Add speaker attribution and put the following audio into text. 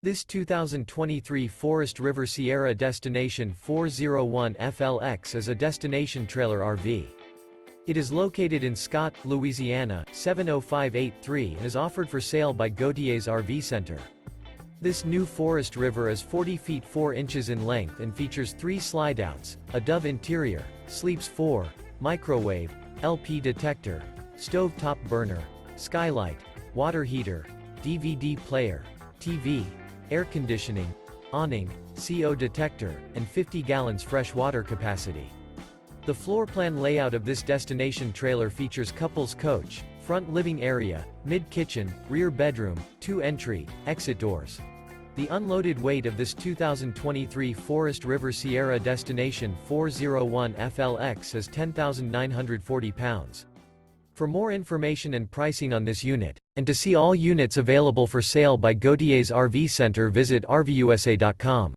Speaker 1: This 2023 Forest River Sierra Destination 401 FLX is a destination trailer RV. It is located in Scott, Louisiana, 70583 and is offered for sale by Gauthiers RV Center. This new Forest River is 40 feet 4 inches in length and features 3 slideouts, a Dove interior, sleeps 4, microwave, LP detector, stove top burner, skylight, water heater, DVD player, TV, air conditioning, awning, CO detector, and 50 gallons fresh water capacity. The floor plan layout of this destination trailer features couples coach, front living area, mid-kitchen, rear bedroom, 2 entry, exit doors. The unloaded weight of this 2023 Forest River Sierra Destination 401 FLX is 10,940 pounds. For more information and pricing on this unit, and to see all units available for sale by Gauthiers RV Center, visit RVUSA.com.